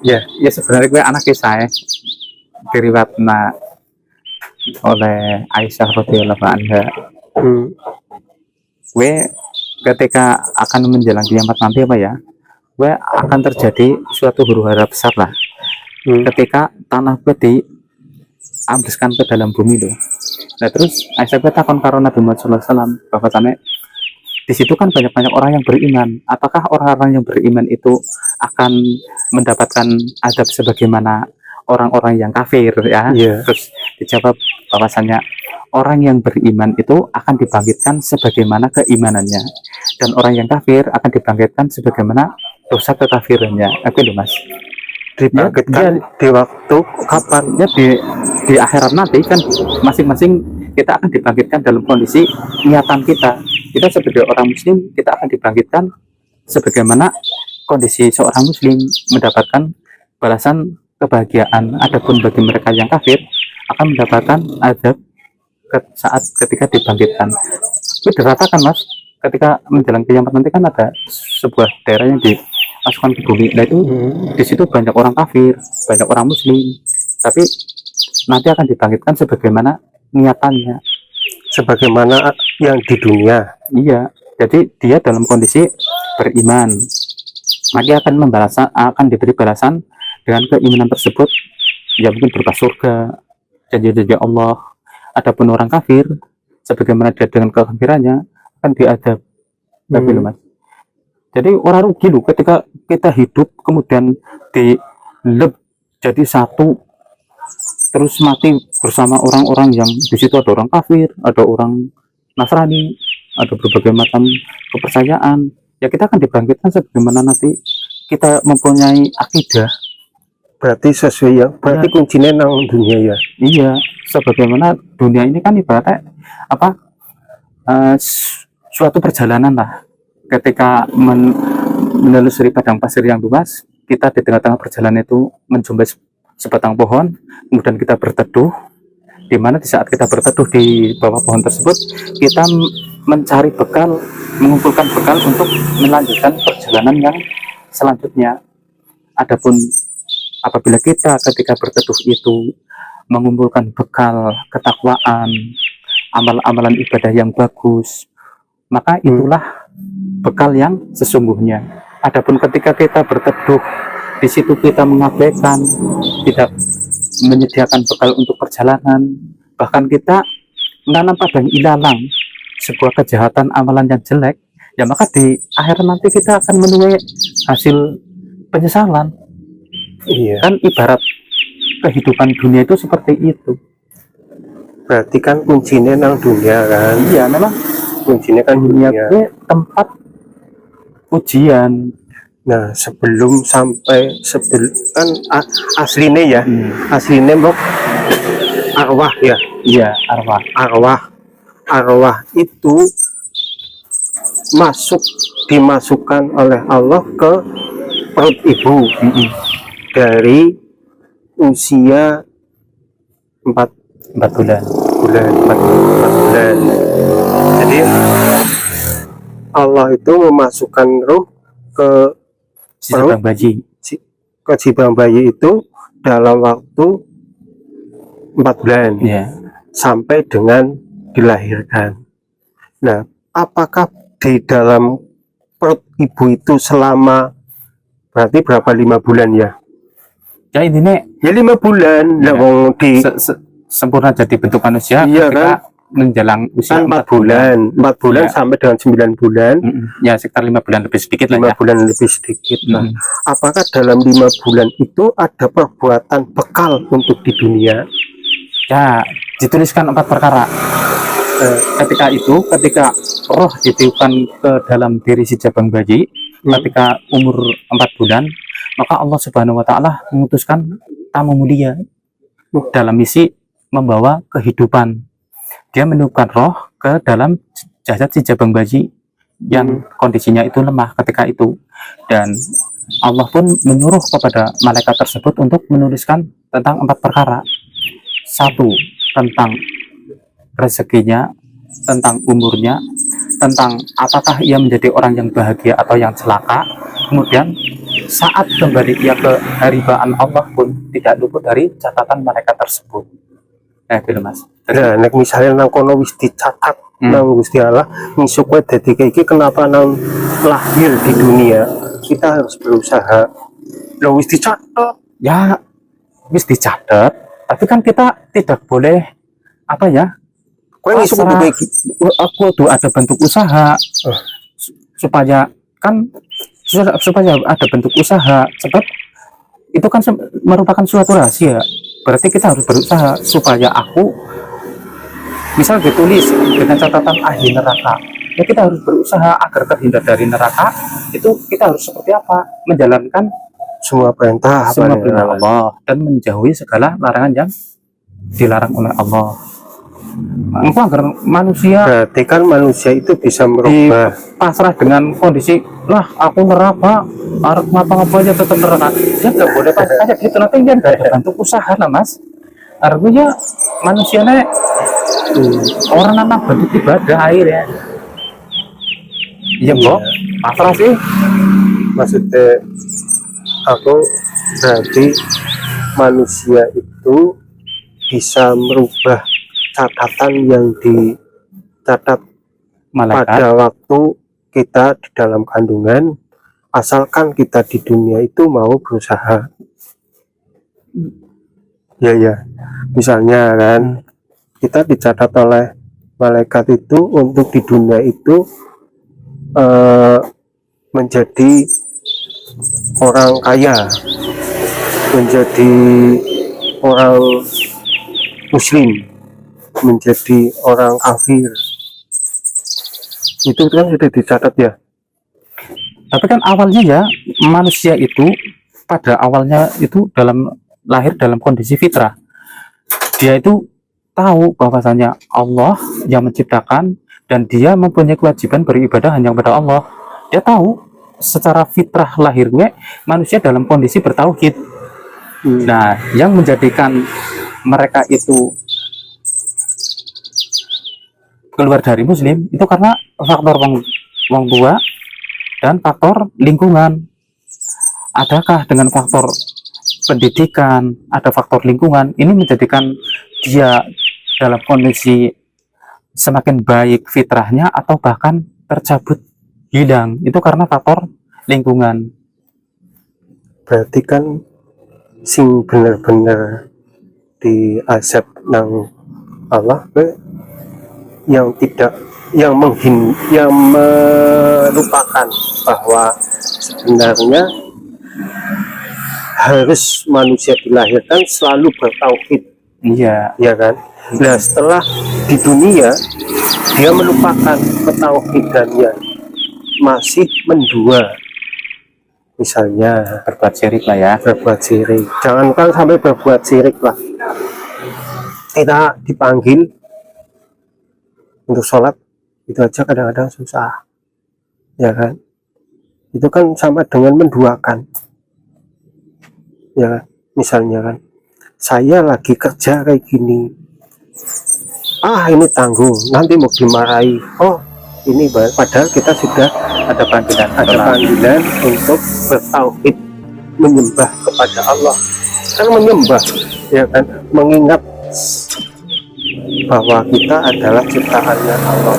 Ya sebenarnya gue anak kisah ya, diriwatna oleh Aisyah radhiyallahu anha. Gue ketika akan menjelang kiamat nanti apa ya, gue akan terjadi suatu huru hara besar lah. Ketika tanah gue diambleskan ke dalam bumi loh. Nah terus Aisyah gue takon karo Nabi Muhammad SAW bahwasannya di situ kan banyak-banyak orang yang beriman. Apakah orang-orang yang beriman itu akan mendapatkan adab sebagaimana orang-orang yang kafir ya? Terus dijawab bahwasannya orang yang beriman itu akan dibangkitkan sebagaimana keimanannya, dan orang yang kafir akan dibangkitkan sebagaimana dosa kekafirannya. Oke loh mas. Dibangkitkan di waktu kapan? Ya di akhirat nanti kan masing-masing kita akan dibangkitkan dalam kondisi niatan kita. Kita sebagai orang muslim, kita akan dibangkitkan sebagaimana kondisi seorang muslim mendapatkan balasan kebahagiaan. Adapun bagi mereka yang kafir akan mendapatkan azab saat ketika dibangkitkan. Itu diratakan mas, ketika menjelang kiamat nanti kan ada sebuah daerah yang dimasukkan ke bumi. Nah itu di situ banyak orang kafir, banyak orang muslim, tapi nanti akan dibangkitkan sebagaimana niatannya, sebagaimana yang di dunia. Iya, jadi dia dalam kondisi beriman, maka akan diberi balasan dengan keimanan tersebut, ya mungkin berupa surga, janji-janji Allah. Adapun orang kafir, sebagaimana dia dengan kekafirannya akan diadab. Mas. Jadi orang rugi loh ketika kita hidup kemudian dileb jadi satu, terus mati bersama orang-orang yang di situ ada orang kafir, ada orang Nasrani, ada berbagai macam kepercayaan. Ya kita akan dibangkitkan sebagaimana nanti kita mempunyai akidah. Berarti sesuai ya. Berarti ya, kuncinya nang dunia ya. Iya, sebagaimana dunia ini kan ibaratnya apa? Suatu perjalanan lah. Ketika menelusuri padang pasir yang luas, kita di tengah-tengah perjalanan itu menjumpai sebatang pohon, kemudian kita berteduh, di mana di saat kita berteduh di bawah pohon tersebut, kita mencari bekal, mengumpulkan bekal untuk melanjutkan perjalanan yang selanjutnya. Adapun apabila kita ketika berteduh itu mengumpulkan bekal ketakwaan, amal-amalan ibadah yang bagus, maka itulah bekal yang sesungguhnya. Adapun ketika kita berteduh di situ kita mengabaikan, tidak menyediakan bekal untuk perjalanan, bahkan kita menanam padang ilalang, sebuah kejahatan amalan yang jelek, ya maka di akhir nanti kita akan menuai hasil penyesalan. Iya. Kan ibarat kehidupan dunia itu seperti itu. Berarti kan kuncinya nang dunia kan? Iya, memang kuncinya kan dunia itu tempat ujian. Nah sebelum kan aslinya ya, aslinya mau arwah ya. Iya, arwah itu dimasukkan oleh Allah ke perut ibu dari usia 4 bulan. Jadi Allah itu memasukkan ruh ke jibang bayi itu dalam waktu 4 bulan sampai dengan dilahirkan. Nah, apakah di dalam perut ibu itu selama berarti berapa 5 bulan ya? Ya intinya ya 5 bulan. Nah, sempurna jadi bentuk manusia ketika kan? Menjelang usia 4 bulan. 4 bulan ya. Sampai dengan 9 bulan. Ya sekitar 5 bulan lebih sedikit 5 lah ya. 5 bulan lebih sedikit. Nah, apakah dalam 5 bulan itu ada perbuatan bekal untuk di dunia? Ya, dituliskan 4 perkara. Ketika roh ditiupkan ke dalam diri si jabang bayi, ketika umur 4 bulan, maka Allah Subhanahu wa Ta'ala memutuskan tamu mulia dalam misi membawa kehidupan. Dia meniupkan roh ke dalam jasad si jabang bayi yang kondisinya itu lemah ketika itu, dan Allah pun menyuruh kepada malaikat tersebut untuk menuliskan tentang 4 perkara. 1, tentang rezekinya, tentang umurnya, tentang apakah ia menjadi orang yang bahagia atau yang celaka, Kemudian saat kembali dia ke haribaan Allah pun tidak luput dari catatan mereka tersebut. Gitu Mas. Nah, nek misalnya nang kono wis dicatat nang Gusti Allah, ngisuk kowe dadi kayak iki, kenapa nang lahir di dunia kita harus berusaha? Lah wis dicatat. Ya, wis dicatat, tapi kan kita tidak boleh apa ya? Kowe ngisuk kudu kayak iki. Aku tuh ada bentuk usaha supaya kan supaya ada bentuk usaha, sebab itu kan merupakan suatu rahasia. Berarti kita harus berusaha supaya aku misal ditulis dengan catatan ahli neraka, ya kita harus berusaha agar terhindar dari neraka. Itu kita harus seperti apa? Menjalankan Semua perintah Allah dan menjauhi segala larangan yang dilarang oleh Allah. Maka agar manusia berarti kan manusia itu bisa merubah pasrah dengan kondisi lah aku neraka, harus ngapa-ngapa aja tetap neraka. Ya nggak boleh pasrah kayak gitu, nanti dia nggak ada bentuk usaha lah Mas. Artinya manusianya orang anak bentuk ibadah air ya. Iya kok, pasrah sih. maksudnya aku berarti manusia itu bisa merubah catatan yang dicatat Malaikat. pada waktu kita di dalam kandungan, asalkan kita di dunia itu mau berusaha. Ya misalnya kan kita dicatat oleh malaikat itu untuk di dunia itu menjadi orang kaya, menjadi orang muslim, menjadi orang kafir, itu kan sudah dicatat ya. Tapi kan awalnya ya manusia itu pada awalnya itu lahir dalam kondisi fitrah. Dia itu tahu bahwasanya Allah yang menciptakan dan dia mempunyai kewajiban beribadah hanya kepada Allah. Dia tahu secara fitrah lahirnya manusia dalam kondisi bertauhid. Nah, yang menjadikan mereka itu keluar dari muslim itu karena faktor wong tua dan faktor lingkungan. Adakah dengan faktor pendidikan, ada faktor lingkungan, ini menjadikan dia dalam kondisi semakin baik fitrahnya atau bahkan tercabut hilang? Itu karena faktor lingkungan. Berarti kan sing bener-bener diazab nang Allah yang tidak yang melupakan bahwa sebenarnya harus manusia dilahirkan selalu bertauhid. Iya, ya kan. Nah, setelah di dunia dia melupakan ketauhidannya, masih mendua, misalnya berbuat syirik lah ya. berbuat syirik. Jangankan sampai berbuat syirik lah, kita dipanggil untuk sholat itu aja kadang-kadang susah, ya kan. Itu kan sama dengan menduakan, ya kan? Misalnya kan saya lagi kerja kayak gini, ini tanggung, nanti mau dimarahi. Oh ini padahal kita sudah ada panggilan untuk bertauhid, menyembah kepada Allah. Kan menyembah, ya kan, mengingat bahwa kita adalah ciptaannya Allah.